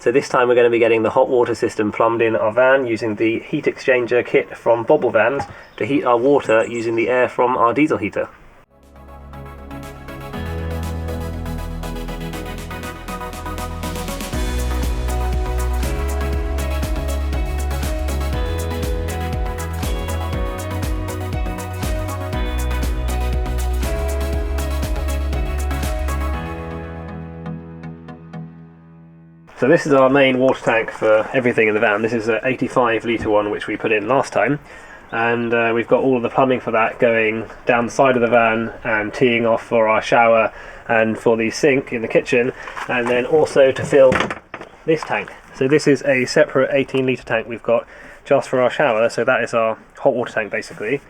So this time we're going to be getting the hot water system plumbed in our van using the heat exchanger kit from Bobil Vans to heat our water using the air from our diesel heater. So this is our main water tank for everything in the van. This is an 85 litre one which we put in last time, and we've got all of the plumbing for that going down the side of the van and teeing off for our shower and for the sink in the kitchen, and then also to fill this tank. So this is a separate 18 litre tank we've got just for our shower, so that is our hot water tank basically.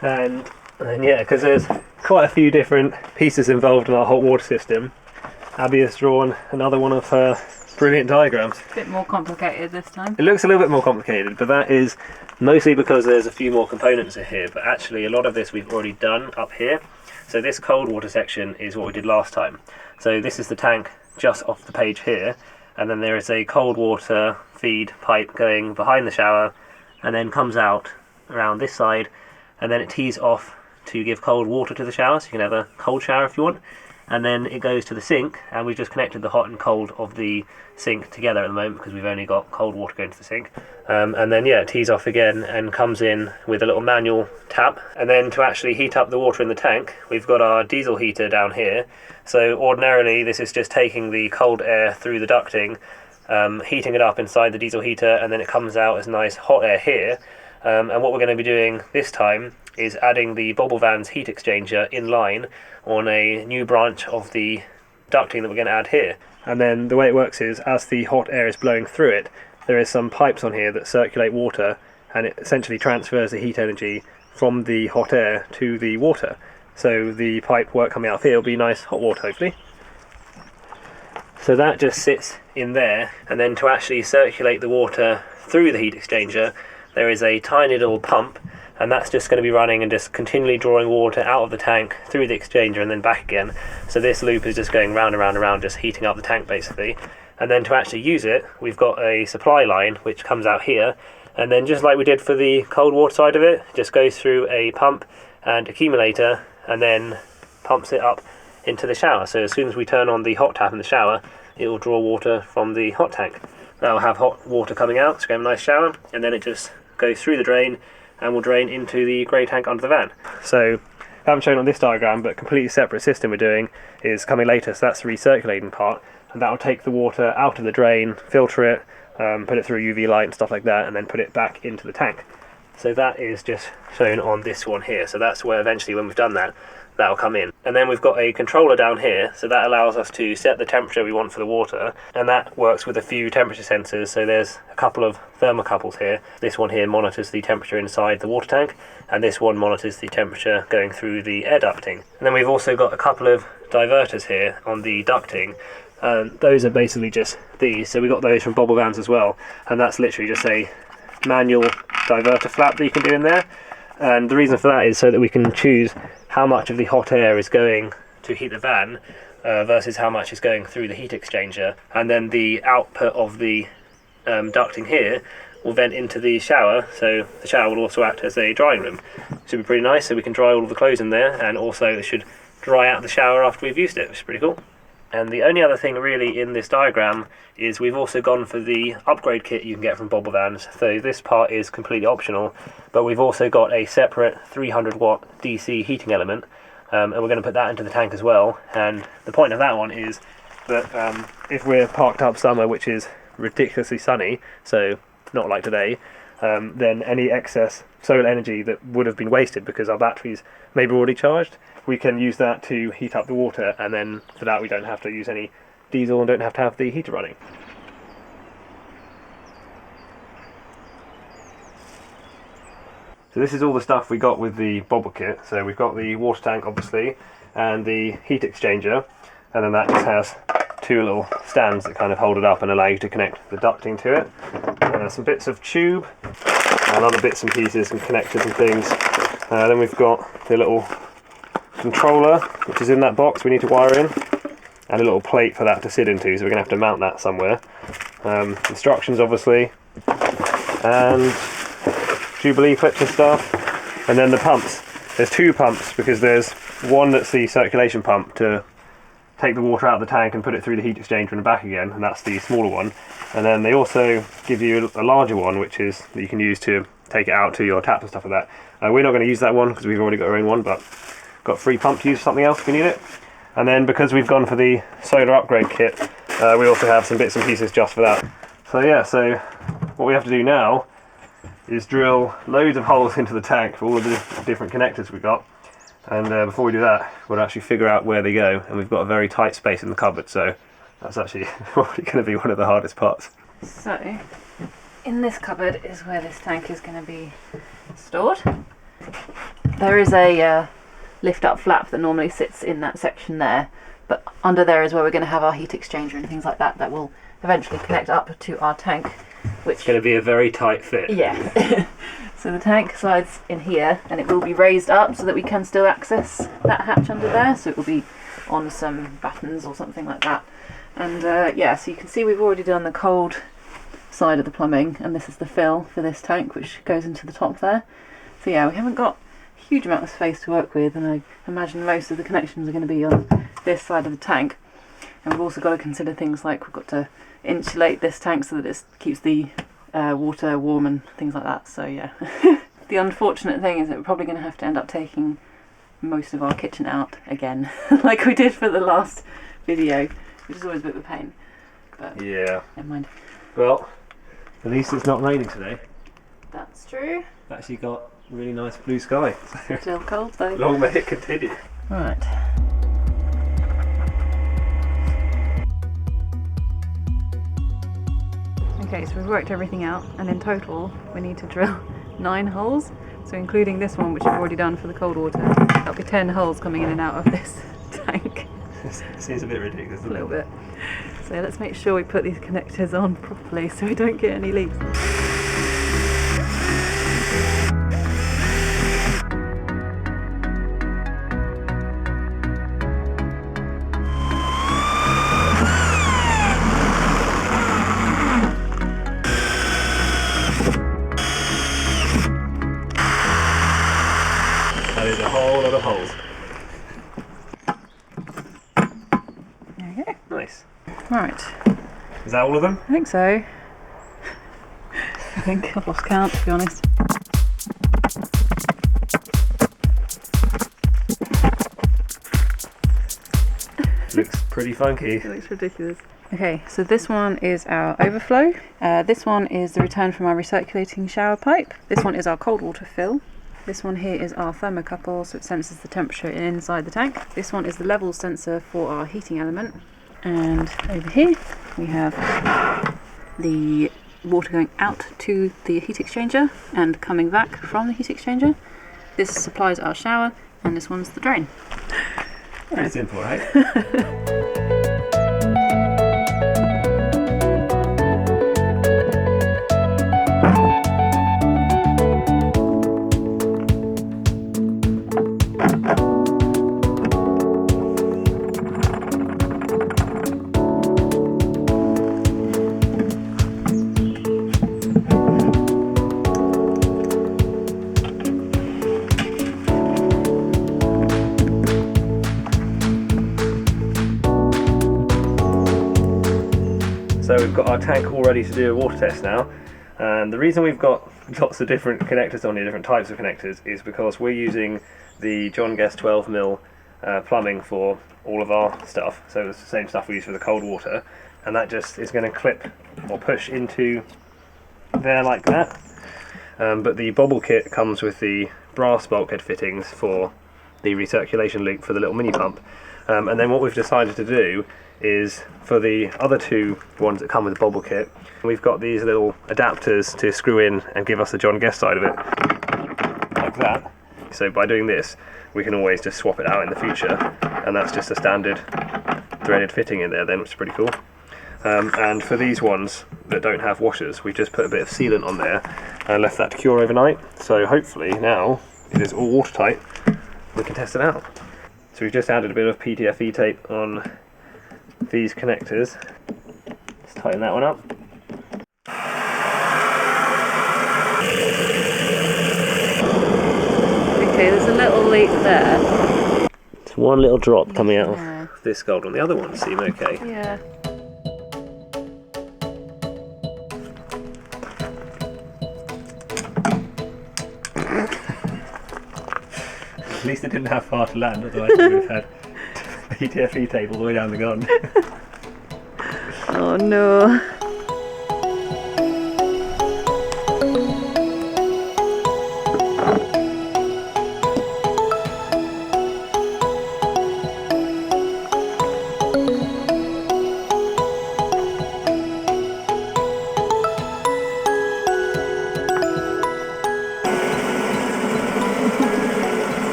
And yeah, because there's quite a few different pieces involved in our hot water system, Abby has drawn another one of her brilliant diagrams. A bit more complicated this time. It looks a little bit more complicated, but that is mostly because there's a few more components in here, but actually a lot of this we've already done up here. So this cold water section is what we did last time. So this is the tank just off the page here, and then there is a cold water feed pipe going behind the shower and then comes out around this side, and then it tees off to give cold water to the shower, so you can have a cold shower if you want. And then it goes to the sink, and we've just connected the hot and cold of the sink together at the moment because we've only got cold water going to the sink. And then yeah, it tees off again and comes in with a little manual tap. And then to actually heat up the water in the tank, we've got our diesel heater down here. So ordinarily this is just taking the cold air through the ducting, heating it up inside the diesel heater, and then it comes out as nice hot air here. And what we're going to be doing this time is adding the Bobil Vans heat exchanger inline on a new branch of the ducting that we're going to add here. And then the way it works is, as the hot air is blowing through it, there is some pipes on here that circulate water, and it essentially transfers the heat energy from the hot air to the water. So the pipe work coming out of here will be nice hot water, hopefully. So that just sits in there, and then to actually circulate the water through the heat exchanger, there is a tiny little pump, and that's just going to be running and just continually drawing water out of the tank through the exchanger and then back again. So this loop is just going round and round and round, just heating up the tank basically. And then to actually use it, we've got a supply line which comes out here, and then just like we did for the cold water side of it, just goes through a pump and accumulator and then pumps it up into the shower. So as soon as we turn on the hot tap in the shower, it will draw water from the hot tank. That will have hot water coming out, so we have a nice shower, and then it just goes through the drain and will drain into the grey tank under the van. So I haven't shown on this diagram, but a completely separate system we're doing is coming later, so that's the recirculating part, and that will take the water out of the drain, filter it, put it through UV light and stuff like that, and then put it back into the tank. So that is just shown on this one here, so that's where eventually when we've done that, that'll come in. And then we've got a controller down here, so that allows us to set the temperature we want for the water, and that works with a few temperature sensors. So there's a couple of thermocouples here. This one here monitors the temperature inside the water tank, and this one monitors the temperature going through the air ducting. And then we've also got a couple of diverters here on the ducting. Those are basically just these, so we got those from Bobil Vans as well, and that's literally just a manual diverter flap that you can do in there. And the reason for that is so that we can choose how much of the hot air is going to heat the van versus how much is going through the heat exchanger. And then the output of the ducting here will vent into the shower, so the shower will also act as a drying room. Should be pretty nice, so we can dry all of the clothes in there, and also it should dry out the shower after we've used it, which is pretty cool. And the only other thing really in this diagram is we've also gone for the upgrade kit you can get from Bobil Vans. So this part is completely optional, but we've also got a separate 300 watt DC heating element, and we're going to put that into the tank as well. And the point of that one is that if we're parked up somewhere which is ridiculously sunny, so not like today, then any excess solar energy that would have been wasted because our batteries maybe already charged, we can use that to heat up the water, and then for that we don't have to use any diesel and don't have to have the heater running. So this is all the stuff we got with the Bobil kit. So we've got the water tank obviously, and the heat exchanger, and then that just has two little stands that kind of hold it up and allow you to connect the ducting to it. Some bits of tube and other bits and pieces and connectors and things. Then we've got the little controller which is in that box we need to wire in, and a little plate for that to sit into, so we're going to have to mount that somewhere. instructions obviously, and Jubilee clips and stuff, and then the pumps. There's two pumps because there's one that's the circulation pump to take the water out of the tank and put it through the heat exchanger and back again, and that's the smaller one. And then they also give you a larger one, which is that you can use to take it out to your tap and stuff like that. We're not going to use that one because we've already got our own one, but got a free pump to use for something else if we need it. And then because we've gone for the solar upgrade kit, we also have some bits and pieces just for that. So yeah, so what we have to do now is drill loads of holes into the tank for all of the different connectors we've got. And before we do that, we'll actually figure out where they go, and we've got a very tight space in the cupboard, so that's actually probably going to be one of the hardest parts. So, in this cupboard is where this tank is going to be stored. There is a lift up flap that normally sits in that section there, but under there is where we're going to have our heat exchanger and things like that that will eventually connect up to our tank, which It's going to be a very tight fit. yeah. So the tank slides in here, and it will be raised up so that we can still access that hatch under there, so it will be on some battens or something like that. And yeah, so you can see we've already done the cold side of the plumbing, and this is the fill for this tank which goes into the top there. So yeah, we haven't got a huge amount of space to work with, and I imagine most of the connections are going to be on this side of the tank. And we've also got to consider things like we've got to insulate this tank so that it keeps the water warm and things like that. So yeah. The unfortunate thing is that we're probably going to have to end up taking most of our kitchen out again, like we did for the last video, which is always a bit of a pain. But yeah. never mind. Well, at least it's not raining today. That's true. We've actually got really nice blue sky. Still cold though. Long may it continue. Right. Okay, so we've worked everything out, and in total we need to drill 9 holes. So including this one, which we've already done for the cold water, that'll be 10 holes coming in and out of this tank. It seems a bit ridiculous. A little bit. So let's make sure we put these connectors on properly so we don't get any leaks. That is a whole lot of holes. There we go. Nice. Right. Is that all of them? I think so. I think I've lost count, to be honest. Looks pretty funky. It looks ridiculous. Okay, so this one is our overflow. This one is the return from our recirculating shower pipe. This one is our cold water fill. This one here is our thermocouple, so it senses the temperature inside the tank. This one is the level sensor for our heating element. And over here we have the water going out to the heat exchanger and coming back from the heat exchanger. This supplies our shower, and this one's the drain. Pretty simple, right? So we've got our tank all ready to do a water test now, and the reason we've got lots of different connectors on here, different types of connectors, is because we're using the John Guest 12mm plumbing for all of our stuff. So it's the same stuff we use for the cold water, and that just is going to clip or push into there like that. But the Bobil kit comes with the brass bulkhead fittings for the recirculation loop for the little mini pump. And then what we've decided to do is for the other two ones that come with the Bobil kit, we've got these little adapters to screw in and give us the John Guest side of it, like that. So by doing this, we can always just swap it out in the future, and that's just a standard threaded fitting in there then, which is pretty cool. And for these ones that don't have washers, we just put a bit of sealant on there and left that to cure overnight. So hopefully now it is all watertight, we can test it out. So we've just added a bit of PTFE tape on these connectors. Let's tighten that one up. there's a little leak there. It's one little drop coming out Yeah. of this gold one. The other ones seem okay. Yeah. At least it didn't have far to land, otherwise we would have had PTFE tape all the way down the gun. Oh no.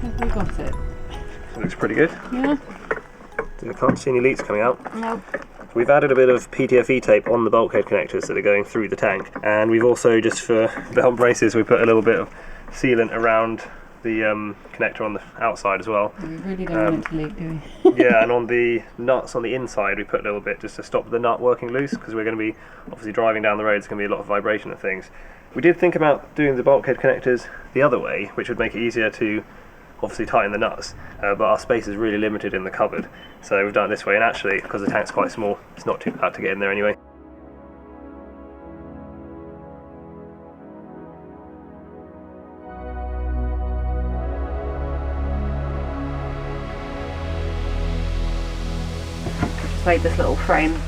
Have we got it? Looks pretty good. Yeah. I can't see any leaks coming out. No. We've added a bit of PTFE tape on the bulkhead connectors that are going through the tank, and we've also, just for belt braces, we put a little bit of sealant around the connector on the outside as well. We really don't want it to leak, do we? Yeah, and on the nuts on the inside we put a little bit just to stop the nut working loose, because we're going to be obviously driving down the road. There's going to be a lot of vibration and things. We did think about doing the bulkhead connectors the other way, which would make it easier to obviously tighten the nuts, but our space is really limited in the cupboard, so we've done it this way. And actually, because the tank's quite small, it's not too bad to get in there anyway. Just made this little frame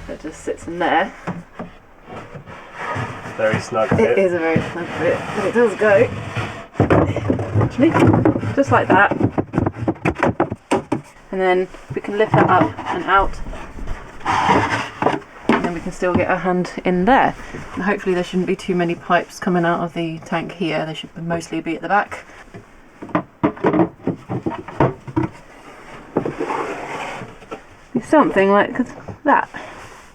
that just sits in there. Very snug It fit. is a very snug bit, but it does go. Actually, just like that. And then we can lift that up and out. And then we can still get our hand in there. And hopefully there shouldn't be too many pipes coming out of the tank here. They should mostly be at the back. Something like that,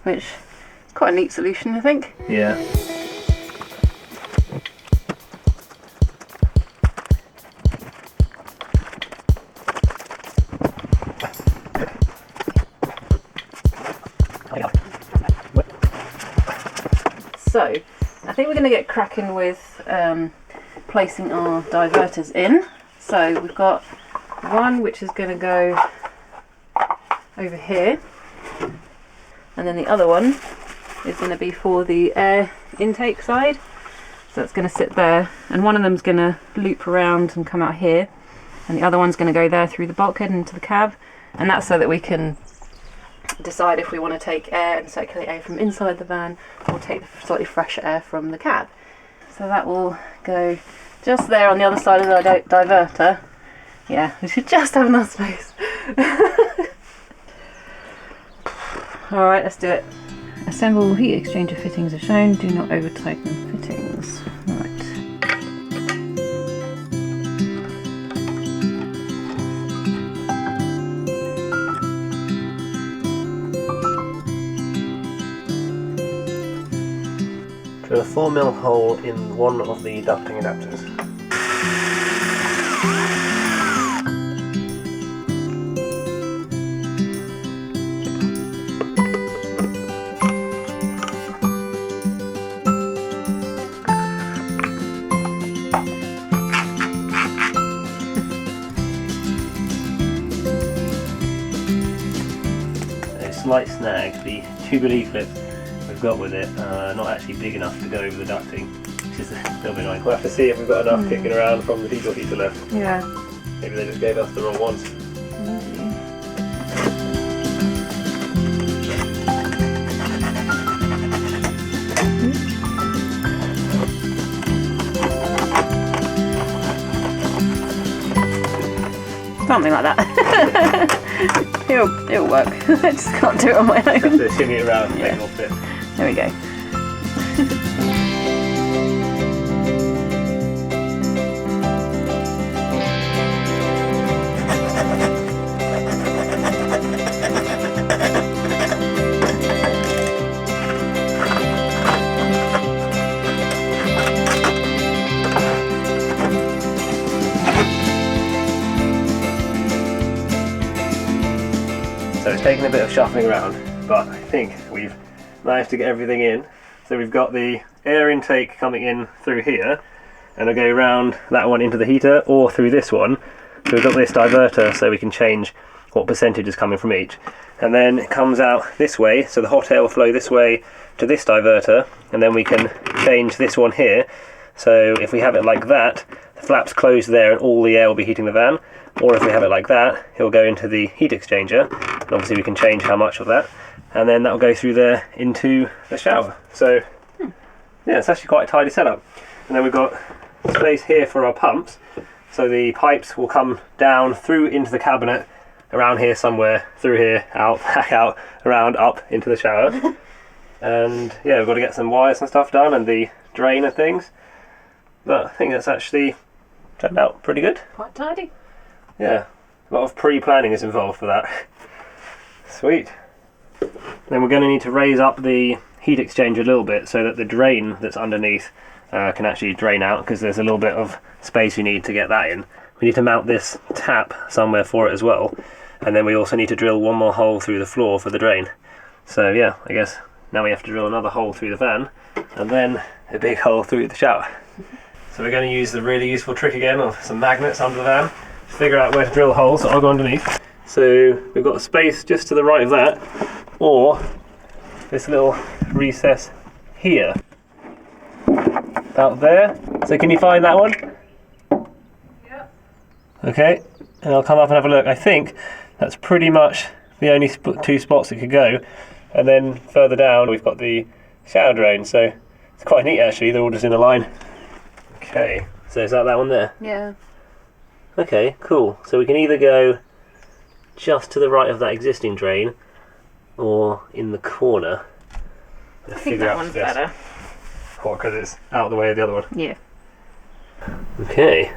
which is quite a neat solution, I think. Yeah. So, I think we're going to get cracking with placing our diverters in. So we've got one which is going to go over here, and then the other one is going to be for the air intake side. So it's going to sit there, and one of them's going to loop around and come out here, and the other one's going to go there through the bulkhead into the cab, and that's so that we can decide if we want to take air and circulate air from inside the van or take slightly fresher air from the cab. So that will go just there on the other side of the diverter. Yeah, we should just have enough space. Alright, let's do it. Assemble heat exchanger fittings as shown. Do not over tighten fittings. Right. Drill a 4mm hole in one of the ducting adapters. A slight snag, the tubular E-clip we've got with it, not actually big enough to go over the ducting, which is a little bit annoying. We'll have to see if we've got enough kicking around from the diesel heater left. Yeah. Maybe they just gave us the wrong ones. Something like that. it'll work. I just can't do it on my own. Have to shimmy it around and make it all fit. There we go. So it's taken a bit of shuffling around, but I think we've managed to get everything in. So we've got the air intake coming in through here, and it'll go round that one into the heater or through this one. So we've got this diverter so we can change what percentage is coming from each. And then it comes out this way, so the hot air will flow this way to this diverter, and then we can change this one here. So if we have it like that, the flap's closed there and all the air will be heating the van. Or if we have it like that, it will go into the heat exchanger, and obviously we can change how much of that, and then that will go through there into the shower. So yeah, it's actually quite a tidy setup. And then we've got space here for our pumps, so the pipes will come down through into the cabinet, around here somewhere, through here, out, back out, around, up into the shower. And yeah, we've got to get some wires and stuff done and the drain and things, but I think that's actually turned out pretty good. Quite tidy. Yeah, a lot of pre-planning is involved for that. Sweet. Then we're going to need to raise up the heat exchanger a little bit so that the drain that's underneath can actually drain out, because there's a little bit of space you need to get that in. We need to mount this tap somewhere for it as well, and then we also need to drill one more hole through the floor for the drain. So yeah, I guess now we have to drill another hole through the van, and then a big hole through the shower. So we're going to use the really useful trick again of some magnets under the van to figure out where to drill the holes. So I'll go underneath. So we've got a space just to the right of that, or this little recess here. Out there. So can you find that one? Yep. Okay, and I'll come up and have a look. I think that's pretty much the only two spots it could go. And then further down we've got the shower drain, so it's quite neat actually, they're all just in a line. Okay, so is that one there? Yeah. Okay, cool. So we can either go just to the right of that existing drain, or in the corner. I think that one's better. What, because it's out of the way of the other one? Yeah. Okay.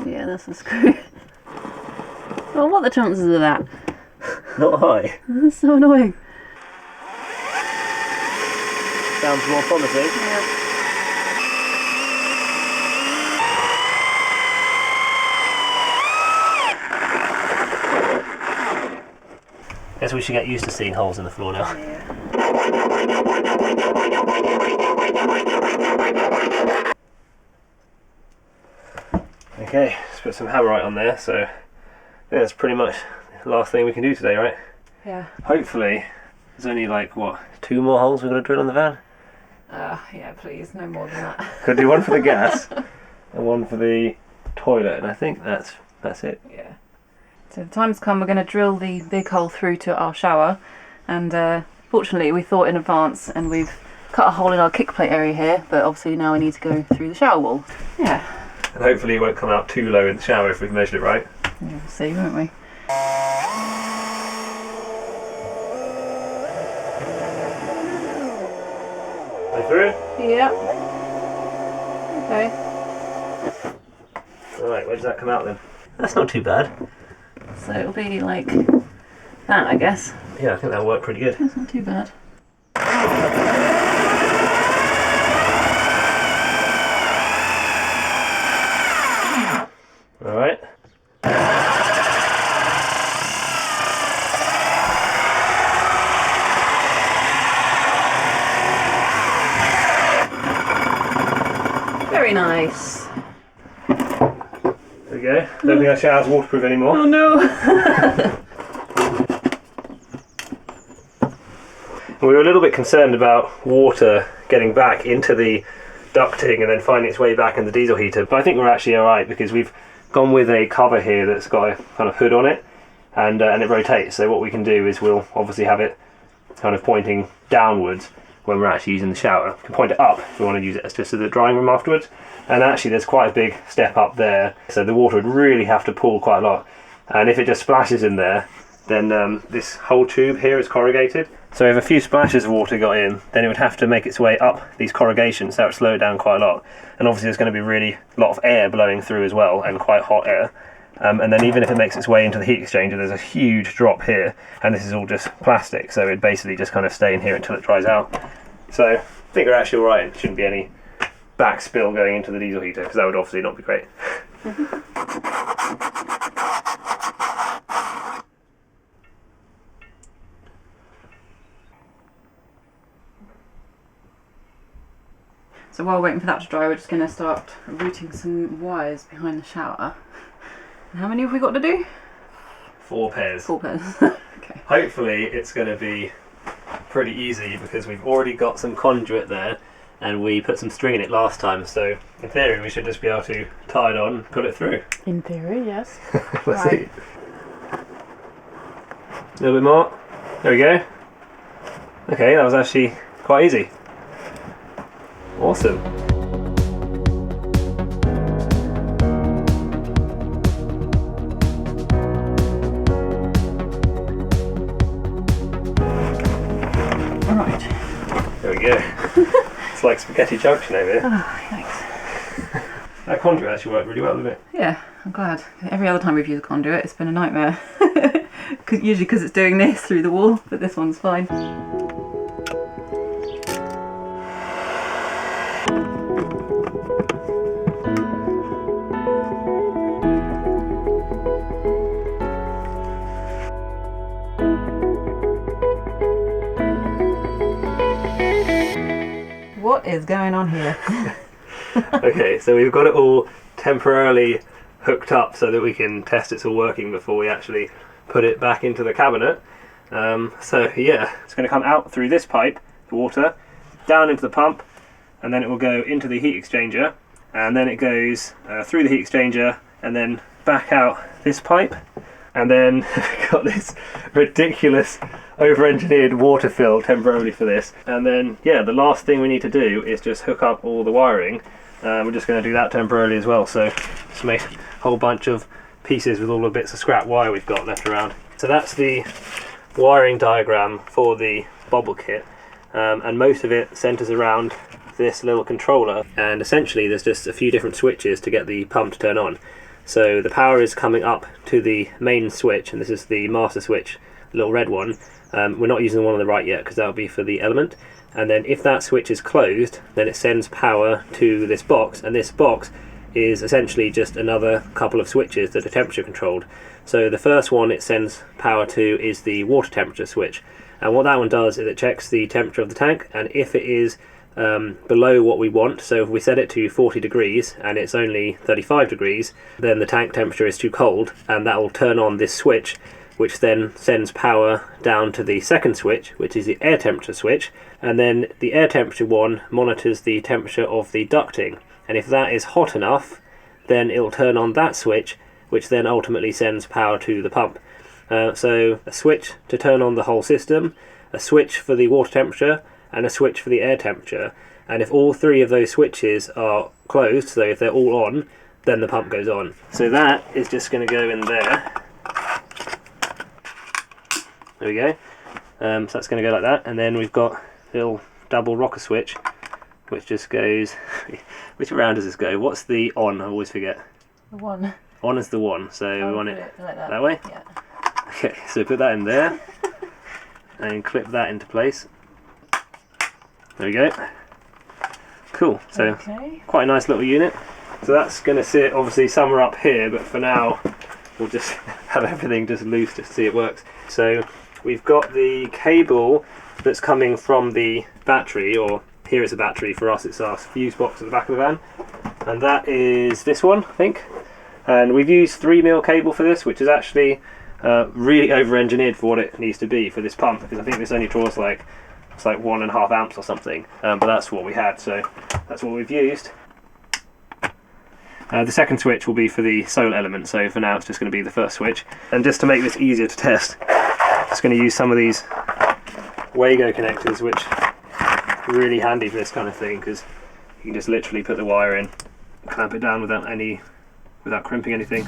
Yeah, that's a screw. Well, what are the chances of that? Not high. That's so annoying. Sounds more promising. Yeah. Guess we should get used to seeing holes in the floor now. Yeah. Okay, let's put some hammerite on there, so yeah, that's pretty much the last thing we can do today, right? Yeah. Hopefully, there's only like, what, 2 more holes we're going to drill on the van? Yeah, please, no more than that. Could do one for the gas and one for the toilet, and I think that's it. Yeah. So the time's come, we're going to drill the big hole through to our shower, and fortunately we thought in advance and we've cut a hole in our kick plate area here, but obviously now we need to go through the shower wall. Yeah. And hopefully it won't come out too low in the shower if we've measured it right. Yeah, we'll see, won't we? Go through it? Yeah. Okay. Alright, where does that come out then? That's not too bad. So it'll be like that, I guess. Yeah, I think that'll work pretty good. That's not too bad. Alright. Very nice. There we go. Don't think our shower's waterproof anymore. Oh no! We were a little bit concerned about water getting back into the ducting and then finding its way back in the diesel heater, but I think we're actually alright because we've gone with a cover here that's got a kind of hood on it, and it rotates. So what we can do is we'll obviously have it kind of pointing downwards when we're actually using the shower. We can point it up if we want to use it as just as the drying room afterwards. And actually there's quite a big step up there, so the water would really have to pull quite a lot. And if it just splashes in there, then this whole tube here is corrugated. So if a few splashes of water got in, then it would have to make its way up these corrugations, so it would slow it down quite a lot. And obviously there's going to be really a lot of air blowing through as well, and quite hot air. And then even if it makes its way into the heat exchanger, there's a huge drop here, and this is all just plastic, so it basically just kind of stay in here until it dries out. So I think we're actually alright. There shouldn't be any back spill going into the diesel heater, because that would obviously not be great. So while waiting for that to dry, we're just going to start routing some wires behind the shower. And how many have we got to do? 4 pairs. 4 pairs. Okay. Hopefully it's going to be pretty easy because we've already got some conduit there and we put some string in it last time, so in theory we should just be able to tie it on, pull it through. In theory, yes. Let's see. A little bit more. There we go. Okay, that was actually quite easy. Awesome. Alright. There we go. It's like spaghetti junction over here. Oh, thanks. That conduit actually worked really well, didn't it? Yeah, I'm glad. Every other time we've used a conduit, it's been a nightmare. Usually because it's doing this through the wall, but this one's fine. What is going on here? Okay, so we've got it all temporarily hooked up so that we can test it's all working before we actually put it back into the cabinet. So yeah, it's going to come out through this pipe, the water, down into the pump, and then it will go into the heat exchanger, and then it goes through the heat exchanger and then back out this pipe, and then we've got this ridiculous over-engineered water fill temporarily for this, and then yeah, the last thing we need to do is just hook up all the wiring. We're just going to do that temporarily as well, so just made a whole bunch of pieces with all the bits of scrap wire we've got left around. So that's the wiring diagram for the Bobil kit, and most of it centers around this little controller, and essentially there's just a few different switches to get the pump to turn on. So the power is coming up to the main switch, and this is the master switch, the little red one. We're not using the one on the right yet because that'll be for the element, and then if that switch is closed, then it sends power to this box, and this box is essentially just another couple of switches that are temperature controlled. So the first one it sends power to is the water temperature switch, and what that one does is it checks the temperature of the tank, and if it is below what we want, so if we set it to 40 degrees and it's only 35 degrees, then the tank temperature is too cold, and that will turn on this switch, which then sends power down to the second switch, which is the air temperature switch, and then the air temperature one monitors the temperature of the ducting, and if that is hot enough, then it will turn on that switch, which then ultimately sends power to the pump. So a switch to turn on the whole system, a switch for the water temperature, and a switch for the air temperature, and if all 3 of those switches are closed, so if they're all on, then the pump goes on. So that is just going to go in there. There we go. So that's going to go like that, and then we've got a little double rocker switch which just goes which round does this go? What's the on? I always forget. The one. On is the one, so we want it like that way? Yeah. Okay, so put that in there and clip that into place. There we go. Cool, so okay. Quite a nice little unit. So that's going to sit obviously somewhere up here, but for now we'll just have everything just loose to see it works. So we've got the cable that's coming from the battery, or here is a battery, for us it's our fuse box at the back of the van, and that is this one, I think. And we've used 3mm cable for this, which is actually really over-engineered for what it needs to be for this pump, because I think this only draws like, it's like 1.5 amps or something, but that's what we had, so that's what we've used. The second switch will be for the solar element, so for now it's just going to be the first switch. And just to make this easier to test, I'm just going to use some of these Wago connectors, which are really handy for this kind of thing, because you can just literally put the wire in, clamp it down without crimping anything.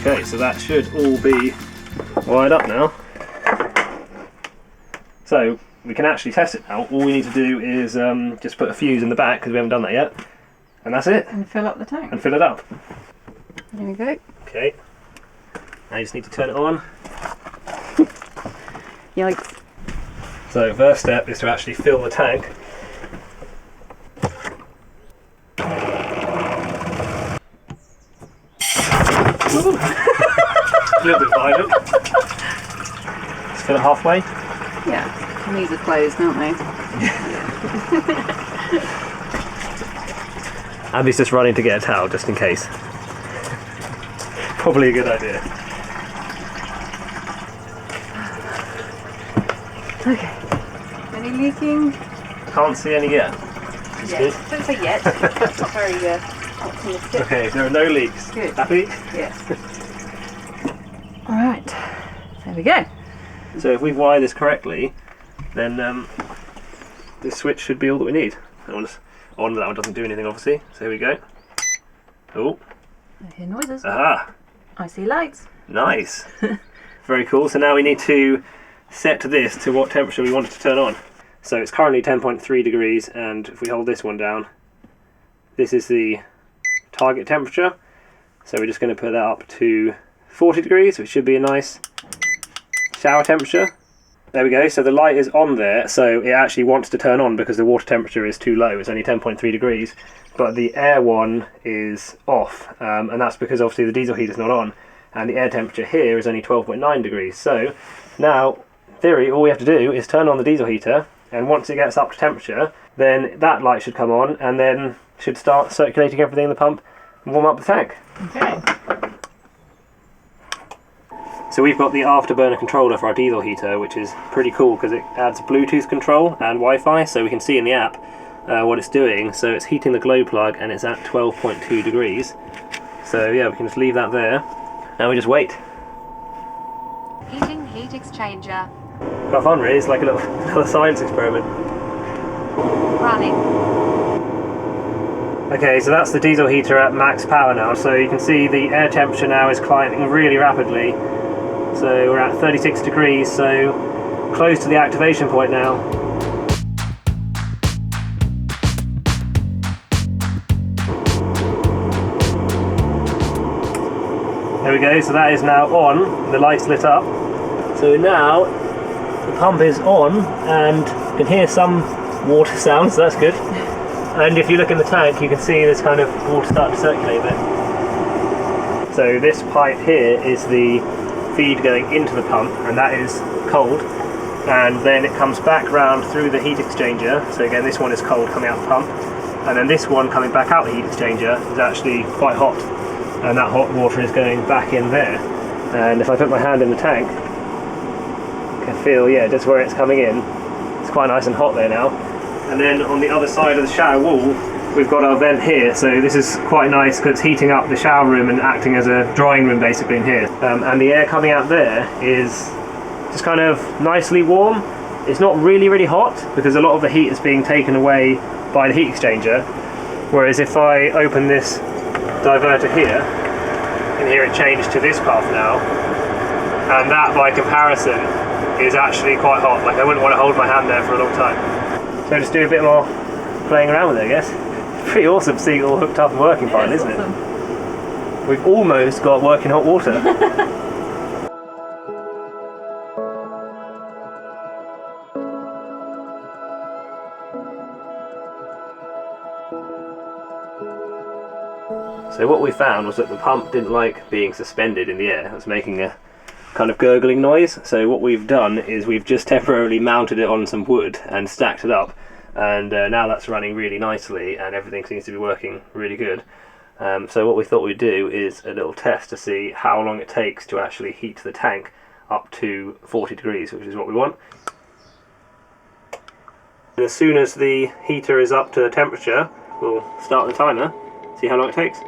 Okay, so that should all be wired up now. So we can actually test it now. All we need to do is just put a fuse in the back, because we haven't done that yet. And that's it. And fill up the tank. And fill it up. There we go. Okay. Now you just need to turn it on. Yikes. So first step is to actually fill the tank. A little bit violent. Let's fill it halfway. Yeah, and these are closed, aren't they? Abby's just running to get a towel just in case. Probably a good idea. Okay. Any leaking? Can't see any yet. It's good. Don't say yet. Not very optimistic. Okay, there are no leaks. Good. Happy? Yeah. Alright. There we go. So if we wire this correctly, then this switch should be all that we need. That one doesn't do anything obviously, so here we go. Oh. I hear noises. Aha! I see lights. Nice! Very cool. So now we need to set this to what temperature we want it to turn on. So it's currently 10.3 degrees, and if we hold this one down, this is the target temperature. So we're just going to put that up to 40 degrees, which should be a nice shower temperature. There we go, so the light is on there, so it actually wants to turn on because the water temperature is too low. It's only 10.3 degrees, but the air one is off, and that's because obviously the diesel heater's not on, and the air temperature here is only 12.9 degrees. So now, in theory, all we have to do is turn on the diesel heater, and once it gets up to temperature, then that light should come on, and then should start circulating everything in the pump and warm up the tank. Okay. So we've got the afterburner controller for our diesel heater, which is pretty cool because it adds Bluetooth control and Wi-Fi, so we can see in the app what it's doing. So it's heating the glow plug and it's at 12.2 degrees. So yeah, we can just leave that there. Now we just wait. Heating heat exchanger. Quite fun really, it's like a little science experiment. Running. Okay, so that's the diesel heater at max power now. So you can see the air temperature now is climbing really rapidly. So we're at 36 degrees, so close to the activation point now. There we go, so that is now on, the light's lit up. So now the pump is on and you can hear some water sounds, so that's good. And if you look in the tank, you can see there's kind of water starting to circulate a bit. So this pipe here is the feed going into the pump, and that is cold. And then it comes back round through the heat exchanger. So again, this one is cold coming out the pump. And then this one coming back out the heat exchanger is actually quite hot. And that hot water is going back in there. And if I put my hand in the tank, I can feel, yeah, just where it's coming in. It's quite nice and hot there now. And then on the other side of the shower wall, we've got our vent here, so this is quite nice because it's heating up the shower room and acting as a drying room basically in here. And the air coming out there is just kind of nicely warm. It's not really hot because a lot of the heat is being taken away by the heat exchanger. Whereas if I open this diverter here, and here it changed to this path now, and that by comparison is actually quite hot. Like I wouldn't want to hold my hand there for a long time. So just do a bit more playing around with it, I guess. It's pretty awesome seeing it all hooked up and working fine, isn't it? We've almost got working hot water. So what we found was that the pump didn't like being suspended in the air. It was making a kind of gurgling noise. So what we've done is we've just temporarily mounted it on some wood and stacked it up. And now that's running really nicely and everything seems to be working really good. So what we thought we'd do is a little test to see how long it takes to actually heat the tank up to 40 degrees, which is what we want. And as soon as the heater is up to the temperature, we'll start the timer, see how long it takes.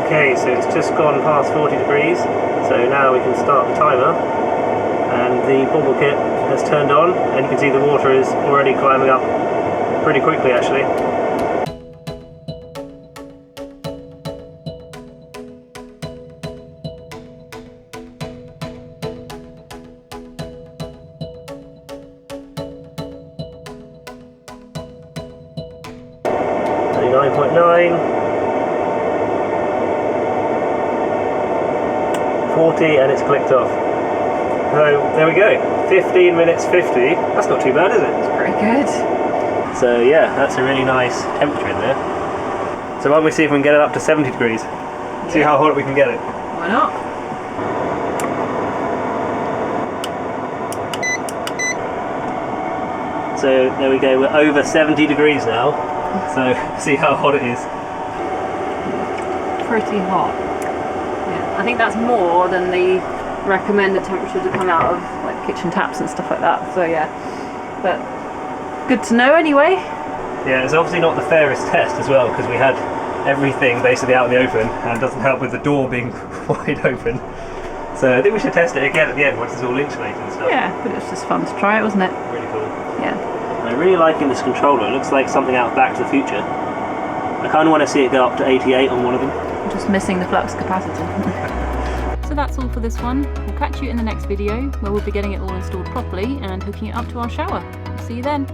Okay, so it's just gone past 40 degrees, so now we can start the timer, and the bubble kit has turned on, and you can see the water is already climbing up pretty quickly actually. 39.9, 40, and it's clicked off. So there we go, 15 minutes 50. That's not too bad, is it? It's pretty good. So yeah, that's a really nice temperature in there. So why don't we see if we can get it up to 70 degrees? See how hot we can get it. Why not? So there we go, we're over 70 degrees now. So see how hot it is. Pretty hot. Yeah, I think that's more than the recommended temperature to come out of like kitchen taps and stuff like that. So yeah, but good to know anyway. Yeah, it's obviously not the fairest test as well because we had everything basically out in the open, and it doesn't help with the door being wide open. So I think we should test it again at the end once it's all insulated and stuff. Yeah, but it's just fun to try it, wasn't it? Really cool. Yeah. And I'm really liking this controller. It looks like something out of Back to the Future. I kind of want to see it go up to 88 on one of them. Just missing the flux capacitor. So that's all for this one. We'll catch you in the next video where we'll be getting it all installed properly and hooking it up to our shower. See you then.